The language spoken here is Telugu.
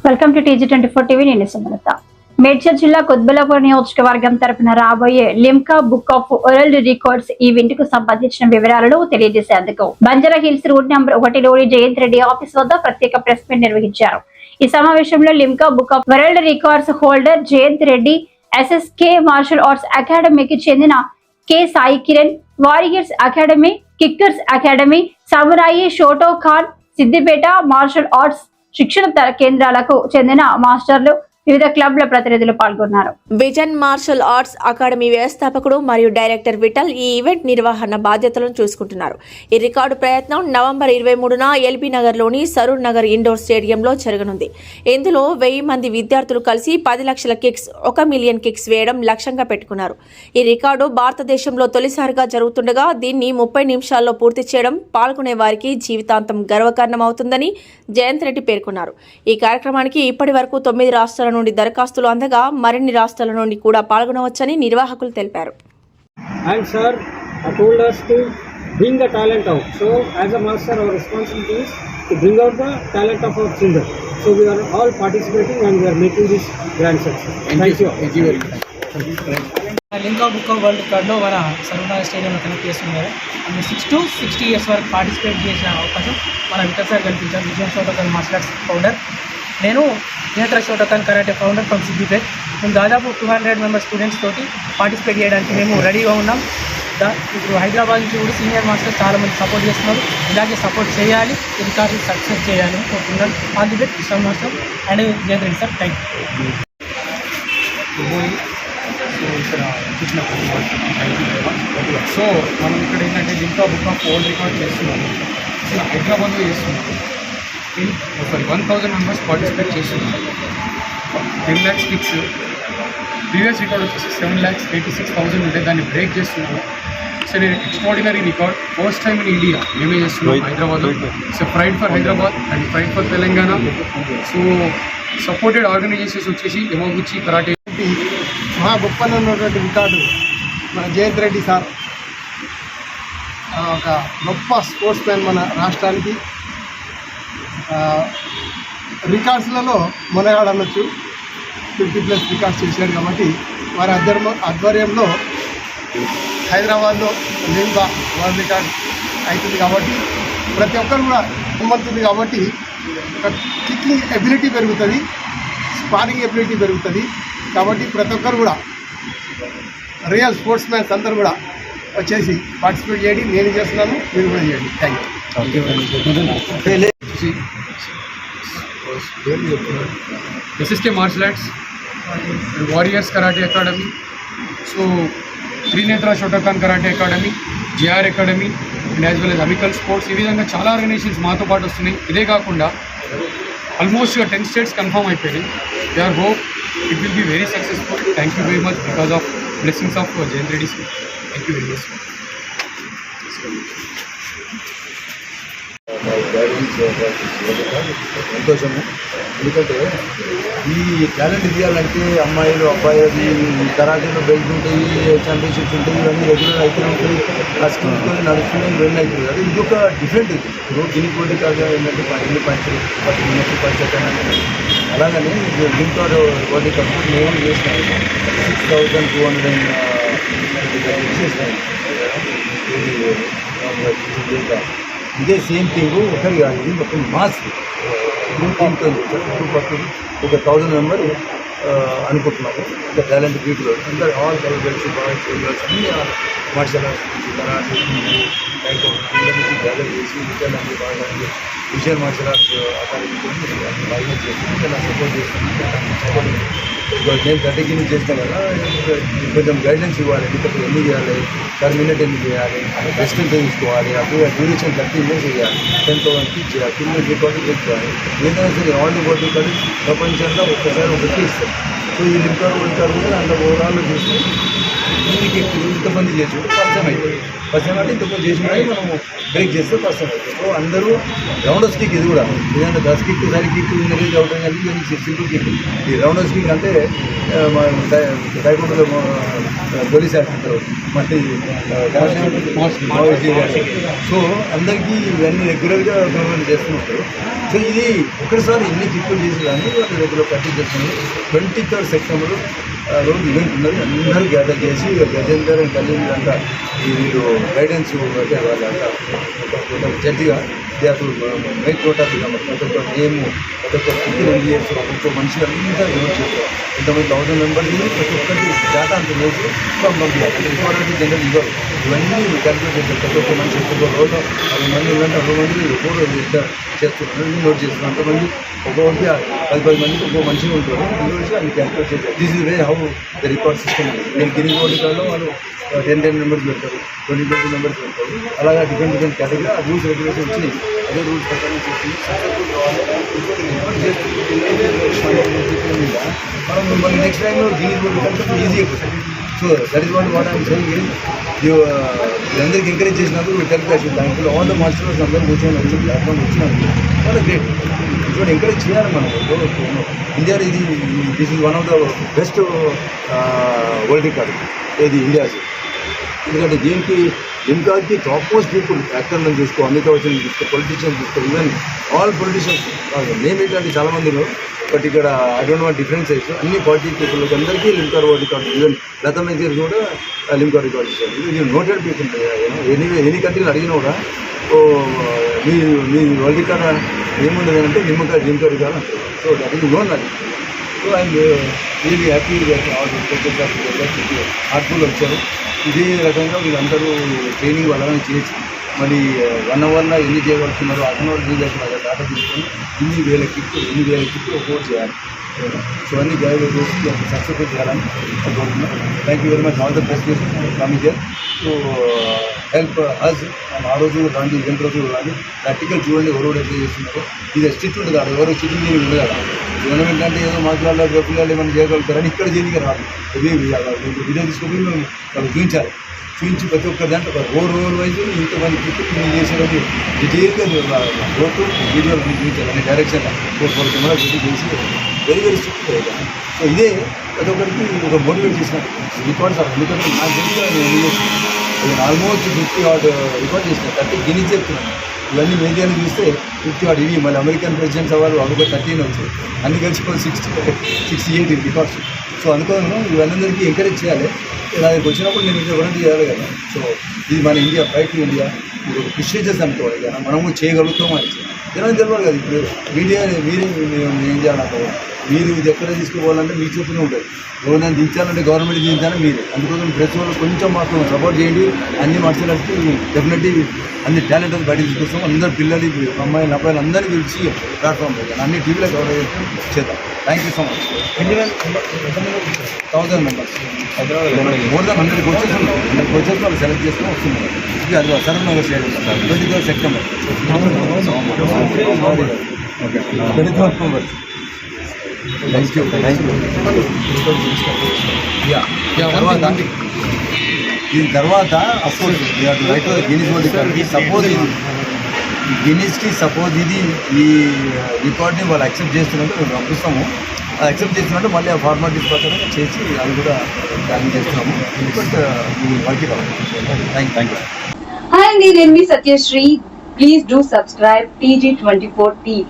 Welcome to TG24 TV. నేను సుమలత. మేడ్చల్ జిల్లా కొత్బలాపూర్ నియోజకవర్గం తరపున రాబోయే Limca book of world records event కు సంబంధించిన వివరాలను తెలియజేసేందుకు బంజారా హిల్స్ రోడ్ నంబర్ 1లోని జయంత్ రెడ్డి ఆఫీస్ వద్ద ప్రత్యేక ప్రెస్ మీట్ నిర్వహించారు. ఈ సమావేశంలో Limca book of world records holder Jayanth Reddy, SSK martial arts అకాడమీకి చెందిన K Sai Kiran, warriors academy, kickers academy, Samurai Shotokan, Siddipet martial arts శిక్షణ కేంద్రాలకు చెందిన మాస్టర్లు, వివిధ క్లబ్ల ప్రతినిధులు పాల్గొన్నారు. విజన్ మార్షల్ ఆర్ట్స్ అకాడమీ వ్యవస్థాపకుడు మరియు డైరెక్టర్ విఠల్ ఈ ఈవెంట్ నిర్వహణ బాధ్యతలను చూసుకుంటున్నారు. ఈ రికార్డు ప్రయత్నం నవంబర్ 23న ఎల్బీ నగర్లోని సరూర్ నగర్ ఇండోర్ స్టేడియంలో జరగనుంది. ఇందులో 1000 మంది విద్యార్థులు కలిసి 10 లక్షల కిక్స్, 1 మిలియన్ కిక్స్ వేయడం లక్ష్యంగా పెట్టుకున్నారు. ఈ రికార్డు భారతదేశంలో తొలిసారిగా జరుగుతుండగా దీన్ని 30 నిమిషాల్లో పూర్తి చేయడం పాల్గొనే వారికి జీవితాంతం గర్వకారణమవుతుందని జయంత్ రెడ్డి పేర్కొన్నారు. ఈ కార్యక్రమానికి ఇప్పటి వరకు 9 రాష్ట్రాల నుండి దరఖాస్తులు అందగా మరిన్ని రాష్ట్రాల నుండి కూడా పాల్గొనవచ్చని నిర్వాహకులు తెలిపారు. And sir told us to bring the talent out. So as a master, our responsibility is to bring out the talent of our children. So we are all participating and we are making this grand success. Thank you. Thank you very much. Limca book of world రికార్డులో మన సరూర్ స్టేడియంలో కనెక్ట్ చేస్తున్నారు. 6 to 60 years వరకు పార్టిసిపేట్ చేసిన అవకాశం మన విఠల్ సార్ కల్పించారు. విజయం షోటోకాన్ మార్షల్ ఆర్ట్స్ ఫౌండర్. నేను నేత్ర Shotokan karate founder from Siddipet. మేము దాదాపు 200 మెంబర్ స్టూడెంట్స్ తోటి పార్టిసిపేట్ చేయడానికి మేము రెడీగా ఉన్నాం. ఇప్పుడు హైదరాబాద్ నుంచి కూడా సీనియర్ మాస్టర్స్ చాలామంది సపోర్ట్ చేస్తున్నారు. ఇలాగే సపోర్ట్ చేయాలి, ఈ రికార్డు సక్సెస్ చేయాలని కోరుతున్నాను. All the best Vishwam master and Jayanth Reddy sir. Thank you. So మనం ఇక్కడ ఏంటంటే Limca book of world record చేస్తున్నాము. అసలు హైదరాబాద్లో చేస్తున్నాము. 1000 మెంబర్స్ పార్టిసిపేట్ చేస్తున్నాము. 10 lakhs కిక్స్. ప్రీవియస్ రికార్డ్ వచ్చేసి 7,86,000 ఉంటే దాన్ని బ్రేక్ చేస్తున్నాము. It's an extraordinary record. First time in India మేమే చేస్తున్నాం హైదరాబాద్లో. It's pride for Hyderabad and pride for Telangana. So supported organisations వచ్చేసి యమగుచి కరాటే. మహా గొప్పగా ఉన్నటువంటి రికార్డు మన జయంత్ రెడ్డి సార్ ఒక గొప్ప స్పోర్ట్స్ మ్యాన్ మన రాష్ట్రానికి. రికార్డ్స్లలో మొనగాడు అనొచ్చు. 50+ రికార్డ్స్ చేశాడు కాబట్టి వారి ఆధ్వర్యంలో హైదరాబాద్లో లింకా వరల్డ్ రికార్డ్ అవుతుంది కాబట్టి ప్రతి ఒక్కరు కూడా నమ్ముతుంది కాబట్టి ఒక కిక్కింగ్ ఎబిలిటీ పెరుగుతుంది, స్పారింగ్ ఎబిలిటీ పెరుగుతుంది. కాబట్టి ప్రతి ఒక్కరు కూడా రియల్ స్పోర్ట్స్ మ్యాన్స్ అందరూ కూడా వచ్చేసి పార్టిసిపేట్ చేయండి. నేను చేస్తున్నాను, మీరు కూడా చేయండి. Thank you. SSK martial arts and warriors karate academy. So Trinetra Shotokan karate academy, JR academy and as well as Amical sports. ఈ విధంగా చాలా ఆర్గనైజేషన్స్ మాతో పాటు వస్తున్నాయి. ఇదే కాకుండా ఆల్మోస్ట్ 10 states కన్ఫర్మ్ అయిపోయింది. They are hope it will be very successful. Thank you very much because of blessings of Jayant Reddy sir. Thank you very much. సంతోషము. ఎందుకంటే ఈ టాలెంట్ తీయాలంటే అమ్మాయిలు అబ్బాయిలు కరాటేలో బెల్ట్ ఉంటాయి, ఛాంపియన్షిప్స్ ఉంటాయి, ఇవన్నీ రెగ్యులర్ అయితే ఉంటాయి. ఆ స్కిల్తో నడుస్తున్నాయి, ఇవన్నీ అవుతుంది కదా. ఇది ఒక డిఫరెంట్ ఇది. ఇప్పుడు దీనికి పోటీ కాగా ఏంటంటే ఎన్ని పంచులు 10 అలాగని లింకా వరల్డ్ కప్ నేను చేసినాను. 6,200 చేసినాను. ఇదే సేమ్ థింగ్ ఒకటి కాదు, ఇది మొత్తం మాస్ టీమ్తో ఒక 1000 మెంబర్ అనుకుంటున్నాము. ఒక టాలెంట్ పీపుల్ అందరూ ఆల్ గర్ల్స్ బాయ్స్ గర్ల్స్ అన్ని మార్షల్ ఆర్ట్స్ కరాటే అందరి నుంచి గ్యాదర్ చేసి విజయాన్ని బాగా విజయ్ మార్షల్ ఆర్ట్స్ అకాడమీతో బాగా చేస్తున్నాను. ఇంకా నా సపోర్ట్ చేస్తున్నాను. నేను 30 కింద చేస్తాను కదా, కొంచెం గైడెన్స్ ఇవ్వాలి. ఎందుకంటే ఎన్ని చేయాలి, పర్ మినిట్ ఎన్ని చేయాలి, రెస్ట్ ఎంత తీసుకోవాలి, అప్పుడు డ్యూరేషన్ 30 minutes చేయాలి, 10,000 కిక్ చేయాలి, 2 minutes రికార్డు తెచ్చుకోవాలి. ఏదైనా సరే ఆల్ వరల్డ్ రికార్డు ప్రపంచంలో ఒక్కసారి ఒకటి ఇస్తారు. సో ఈ లింకా వరల్డ్ రికార్డు కూడా అందులో ఓవరాల్లో చూసి దీనికి ఇంతమంది చేసుకుంటే పరిచయం అవుతుంది. పరిచయం అంటే ఇంతమంది చేసుకుంటే మనము బ్రేక్ చేస్తే పరిచయం అవుతుంది. సో అందరూ రౌండర్స్ కిక్ ఇది కూడా ఏదైనా 10 కిక్ సరి కిక్ రిలీజ్ అవడం కానీ సింపుల్ కిక్. ఈ రౌండర్స్ కిక్ అంటే టైకోండోలో పోలీస్ యాక్టర్ మళ్ళీ సో అందరికీ ఇవన్నీ రెగ్యులర్గా గవర్నమెంట్ చేస్తున్నారు. సో ఇది ఒకసారి ఎన్ని కిక్కులు చేసి కానీ వాళ్ళు రెగ్యులర్ ప్రాక్టీస్ చేస్తున్నారు. 23rd సెప్టెంబర్ రోజు ఈవెంట్ ఉన్నది. అందరూ గ్యాదర్ చేసి గజేందర్ అండ్ కళ్యాణ్ అంతా వీళ్ళు గైడెన్స్ అంటే వాళ్ళంతా జడ్జిగా అసలు మెయిన్ టోటల్ ప్రతి ఒక్క గేమ్ ప్రతి ఒక్క కిక్ రెడీ చేస్తారు. ఒక్కొక్క మనిషి అంతా యూజ్ చేస్తారు. ఇంతమంది 1000 మెంబర్స్ ప్రతి ఒక్కరికి డేటా అంత వేసి పంపించాలి. అంటే ఇంపార్టెంట్ జనరల్ ఇవ్వరు. ఇవన్నీ క్యాల్కులేట్ చేస్తారు. ప్రతి ఒక్క మనిషి ఒక్కొక్క రోజు 60 మంది ఉందంటే 60 మంది కూడా చేస్తున్నారు. నోట్ చేస్తున్నారు. అంతమంది ఒక్కొక్కరికి 10 మందికి ఒక్కొక్క మనిషి ఉంటారు. అందులో అన్ని క్యాల్కులేట్ చేస్తారు. This is way how the record system. నేను గిరిజన వర్గాల్లో వాళ్ళు 10 మెంబర్స్ పెడతారు, 20 మెంబర్స్ పెడతారు. అలాగా డిఫరెంట్ కేటగిరీ ఆ రూల్స్ రెగ్యులేషన్ వచ్చినాయి. అదే రూల్స్ ప్రకారం చేస్తుంది. సక్సెస్ఫుల్ కావాలి మనం మళ్ళీ నెక్స్ట్ టైంలో గిన్నీస్ వరల్డ్ కంటే ఈజీ అయిపోతుంది. So that is what I'm saying. అందరికి ఎంకరేజ్ చేసినందుకు టెలికాస్ట్ దాంట్లో ఆల్ ద మాస్టర్స్ అందరూ కూర్చొని వచ్చి ప్లాట్ఫామ్ వచ్చినందుకు చాలా గ్రేట్. ఇటువంటి ఎంకరేజ్ చేయాలి మనం. ఇండియాలో ఇది this is one of the best world record ఇది ఇండియాస్. ఎందుకంటే దీనికి లిమ్కాకి టాప్ మోస్ట్ పీపుల్ యాక్టర్లను చూసుకో, అమితాబ్ బచ్చన్ చూసుకో, పొలిటీషియన్స్ చూసుకో, ఈవెన్ ఆల్ పొలిటీషియన్స్ నేమ్ ఏంటంటే చాలామందిలో. బట్ ఇక్కడ ఐ డోంట్ వాంట్ డిఫరెన్స్ అయితే అన్ని పార్టీ పీపుల్ అందరికీ Limca world record. Even Lata Mangeshkar కూడా లిమ్కా రికార్డ్ ఇచ్చారు. ఇది నోటెడ్ పీపుల్. ఎనీ కంట్రీని అడిగినా కూడా మీ వరల్డ్ రికార్డ్ ఏముండదు అంటే లిమ్కా రికార్డ్ అంటారు. సో దట్ ఈస్ నోన్ అది. So I'm really happy heartful వచ్చారు. ఇదే రకంగా వీళ్ళందరూ ట్రైనింగ్ వాళ్ళని చేసి మళ్ళీ 1 అవర్లో ఎన్ని చేయగలుగుతున్నారో 1 అవర్ ఎన్ని చేస్తున్నారు డాటా తీసుకొని ఎన్ని వేల కిట్లు ఒక్కోటి చేయాలి. సో అన్ని గ్యాదర్ చేసి సక్సెస్ఫుల్ చేయాలని కోరుతున్నాను. Thank you very much. All the best coming here to help us. ఆ రోజు రాండి, ఈవెంట్ రోజు రాండి. ప్రాక్టికల్ చూడండి ఎవరు ఎట్లా చేస్తున్నారు. ఇది స్ట్రిక్ట్ ఉంటుంది కాదు, ఎవరు స్ట్రిక్ట్ చేయడం ఉంది కదా. గవర్నమెంట్ అంటే ఏదో మాట్లాడాలి పిల్లలు ఏమైనా చేయగలుగుతారని ఇక్కడ చేయడానికి రాదు. వీడియో తీసుకొని మేము వాళ్ళు చూపించి ప్రతి ఒక్క దాంట్లో రోజు వైజ్ ఇంతమంది కిట్లు చేసేది డీటెయిల్గా ఫోటో వీడియోలు చూపించాలి అనే డైరెక్షన్ 4 కెమెరాస్ చేసి వెరీ వెరీ స్ట్రిక్ట్. సో ఇదే ప్రతి ఒక్కరికి ఒక మోటివేట్ చేసిన రికార్డ్స్ ఆఫ్. ఎందుకంటే నాకు తెలిసి నేను ఆల్మోస్ట్ 50 odd రికార్డ్ చేసిన 30 గిన్నీస్ చెప్తున్నాను. ఇవన్నీ మీడియాని చూస్తే 50 odd ఇవి మళ్ళీ అమెరికన్ ప్రెసిడెంట్స్ అవ్వాలి అదొక 13 వచ్చాయి. అన్ని కలిసి 68 రికార్డ్స్. సో అనుకోను ఇవన్నీ ఎంకరేజ్ చేయాలి. నా దగ్గరికి వచ్చినప్పుడు నేను ఇంకా ఎవరైనా చేయాలి కదా. సో ఇది మన ఇండియా, ఫైట్ టు ఇండియా. ఇది ఒక ప్రెస్టీజియస్ అనుకోవాలి కదా, మనము చేయగలుగుతాం అని జనానికి తెలియాలి కదా. ఇప్పుడు మీడియా మీరే ఏం చేయాలంటే మీరు ఇది ఎక్కడ తీసుకుపోవాలంటే మీ చేతిలో ఉంటుంది. ఎవరైనా దించాలంటే గవర్నమెంట్ దించాలని మీరే. అందుకోసం ప్రెస్ వాళ్ళు కొంచెం మాకు సపోర్ట్ చేయండి. అన్ని మార్షల్ ఆర్ట్స్కి డెఫినెట్లీ అన్ని టాలెంట్ అది బయట తీసుకొస్తాం. అందరు పిల్లలు అమ్మాయిలు అబ్బాయిలు అందరినీ పిలిచి ప్లాట్ఫామ్ పెట్టాను. అన్ని టీవీలో కవర్ చేద్దాం. Thank you so much. 1000 members more than 100 coaches ఉన్నాయి. 100 కోచెస్ వాళ్ళు సెలెక్ట్ చేసుకుని వస్తున్నారు. ఇది అది Saroornagar stadium 23rd September. Okay 23rd October. Thank you. దీని తర్వాత అఫ్కోర్స్ రైట్ గిన్నీస్ వరల్డ్ రికార్డ్కి సపోజ్ ఇది ఈ రికార్డ్ని వాళ్ళు యాక్సెప్ట్ చేస్తున్నట్టు మేము పంపిస్తాము. యాక్సెప్ట్ చేస్తున్నట్టు మళ్ళీ ఆ ఫార్మాలిటీస్ ప్రకారం చేసి అది కూడా ప్లానింగ్ చేస్తున్నాము. బట్ వర్క్ రావాలి. Thank you. హాయ్ అండి, నేను మీ Satyasri. Please do subscribe TG24 TV.